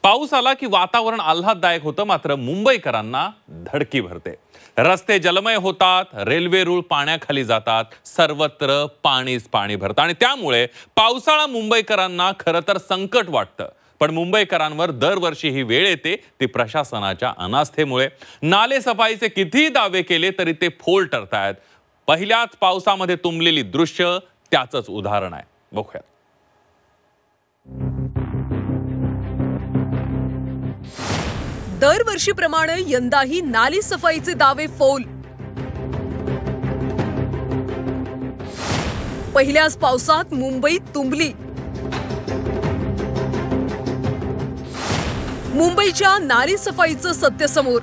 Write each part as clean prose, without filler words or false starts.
पाऊस आला की वातावरण आल्हाददायक होतं, मात्र मुंबईकरांना धडकी भरते। रस्ते जलमय होतात, रेल्वे रूळ पाण्याखाली जातात, सर्वत्र पाणीच पाणी भरतं आणि त्यामुळे पावसाळा मुंबईकरांना खरं तर संकट वाटतं। पण मुंबईकरांवर दरवर्षी ही वेळ येते ती प्रशासनाच्या अनास्थेमुळे। नाले सफाईचे कितीही दावे केले तरी ते फोल ठरतायत। पहिल्याच पावसामध्ये तुंबलेली दृश्य त्याचंच उदाहरण आहे, बघूया। दरवर्षीप्रमाणे यंदाही नाली सफाईचे दावे फोल। पहिल्याच पावसात मुंबई तुंबली। मुंबईच्या नाली सफाईचं सत्य समोर।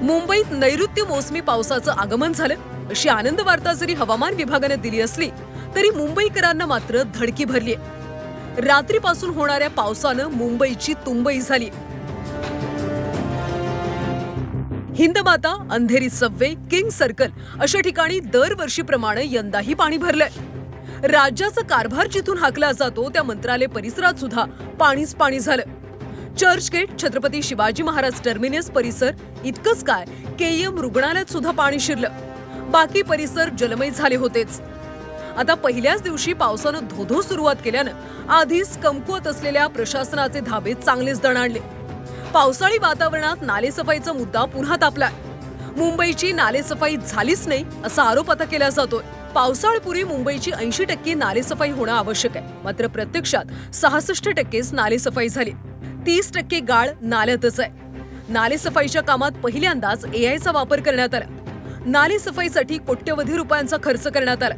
मुंबईत नैऋत्य मोसमी पावसाचं आगमन झालं अशी आनंद वार्ता जरी हवामान विभागाने दिली असली तरी मुंबईकरांना मात्र धडकी भरली आहे। रात्रीपासून होणाऱ्या पावसानं मुंबईची तुंबई झाली। Hindmata, Andheri Subway, king circle अशा ठिकाणी दरवर्षीप्रमाणे यंदाही पाणी भरलंय। राज्याचा कारभार जिथून हाकला जातो त्या मंत्रालय परिसरात सुद्धा पाणीच पाणी झालं। चर्चगेट, छत्रपती शिवाजी महाराज टर्मिनस परिसर इतकंच काय, केईएम रुग्णालयात सुद्धा पाणी शिरलं। बाकी परिसर जलमय झाले होतेच। आता पहिल्याच दिवशी पावसानं धोधो सुरुवात केल्यानं आधीच कमकुवत असलेल्या प्रशासनाचे धाबे चांगलेच दणाणले। पावसाळी वातावरणात नालेसफाईचा मुद्दा पुन्हा तापलाय। मुंबईची नालेसफाई झालीच नाही असा आरोप आता केला जातोय। पावसाळ्यापूर्वी मुंबईची 80% नालेसफाई होणं आवश्यक आहे, मात्र प्रत्यक्षात 66%च नालेसफाई झाली। 30% गाळ नाल्यातच आहे। नालेसफाईच्या कामात पहिल्यांदाच एआयचा वापर करण्यात आला। नालेसफाईसाठी कोट्यवधी रुपयांचा खर्च करण्यात आला।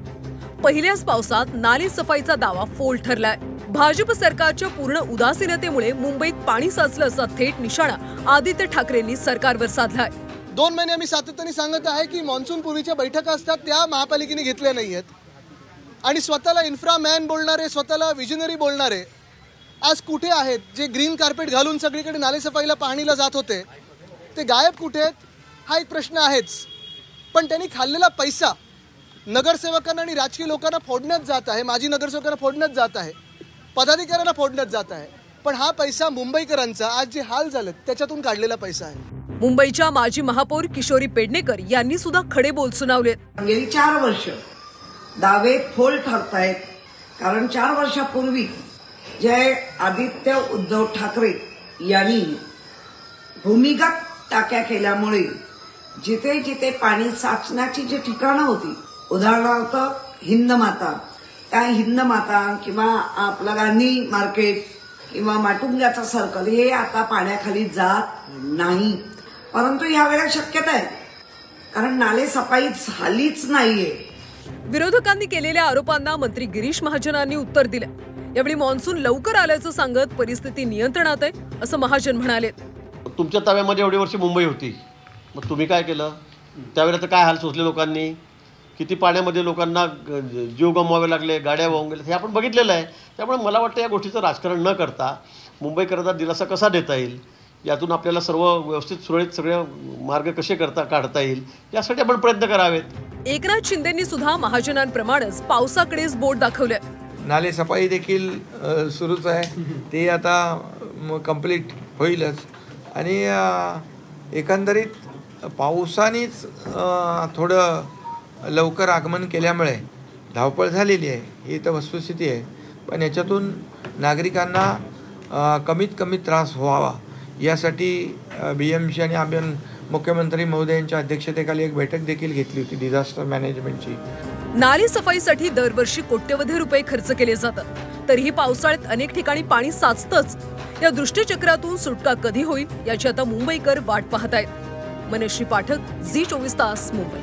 पहिल्याच पावसात नालेसफाईचा दावा फोल ठरलाय। भाजप सरकारच्या पूर्ण उदासीनतेमुळे मुंबईत पाणी साचलं असा थेट निशाणा आदित्य ठाकरेंनी सरकारवर साधलाय। 2 महिने आम्ही सातत्याने सांगत आहे की मॉन्सून पूर्वीच्या बैठका असतात त्या महापालिकेने घेतल्या नाहीयेत आणि स्वतःला इन्फ्रामॅन बोलणारे, स्वतःला विजनरी बोलणारे आज कुठे आहेत? जे ग्रीन कार्पेट घालून सगळीकडे नालेसफाईला पाहणीला जात होते ते गायब कुठे आहेत? हा एक प्रश्न आहेच। पण त्यांनी खाल्लेला पैसा नगरसेवकांना आणि राजकीय लोकांना फोडण्यात जात आहे, माजी नगरसेवकांना फोडण्यात जात आहे, पदाधिकाऱ्यांना फोडण्यात जात आहे। पण हा पैसा मुंबईकरांचा आज जे हाल झाले त्याच्यातून काढलेला पैसा आहे। मुंबईच्या माजी महापौर किशोरी पेडणेकर यांनी सुद्धा खडे बोल सुनावलेत। गेली 4 वर्ष दावे फोल ठरतायत, कारण 4 वर्षापूर्वी जे आदित्य उद्धव ठाकरे यांनी भूमिगत टाक्या केल्यामुळे जिथे जिथे पाणी साचण्याची जी ठिकाणं होती, उदाहरणार्थ हिंदमाता, त्या हिंदमाता किंवा आपला गांधी मार्केट किंवा माटुंग्याचा सर्कल हे आता पाण्याखाली जात नाही। परंतु यावेळेला शक्यता आहे, कारण नाले सफाई झालीच नाहीये। विरोधकांनी केलेल्या आरोपांना मंत्री गिरीश महाजनांनी उत्तर दिलं। यावेळी मॉन्सून लवकर आल्याचं सांगत परिस्थिती नियंत्रणात आहे असं महाजन म्हणाले। तुमच्या ताब्यामध्ये एवढी वर्ष मुंबई होती, मग तुम्ही काय केलं? त्यावेळेला तर काय हाल सोसले लोकांनी, किती पाण्यामध्ये लोकांना जीव गमवावे लागले, गाड्या वाहून गेल्या, हे आपण बघितलेलं आहे। त्यामुळे मला वाटतं या गोष्टीचं राजकारण न करता मुंबईकरांना दिलासा कसा देता येईल, यातून आपल्याला सर्व व्यवस्थित सुरळीत सगळे मार्ग कसे काढता येईल यासाठी आपण प्रयत्न करावेत। एकनाथ शिंदेंनी सुद्धा महाजनांप्रमाणेच पावसाकडेच बोट दाखवलं। नाले सफाई देखील सुरूच आहे, ते आता कंप्लीट होईलच आणि एकंदरीत पावसानेच थोडं लवकर आगमन केल्यामुळे धावपळ झालेली आहे, ही तर वस्तुस्थिती आहे। पण याच्यातून नागरिकांना कमीत कमी त्रास व्हावा यासाठी BMC आणि आम्ही मुख्यमंत्री महोदयांच्या अध्यक्षतेखाली एक बैठक देखील घेतली होती डिझास्टर मॅनेजमेंटची। नाली सफाईसाठी दरवर्षी कोट्यवधी रुपये खर्च केले जातात, तरीही पावसाळ्यात अनेक ठिकाणी पाणी साचतंच। या दृष्टीचक्रातून सुटका कधी होईल याची आता मुंबईकर वाट पाहतायत। मनश्री पाठक, झी 24 तास, मुंबई।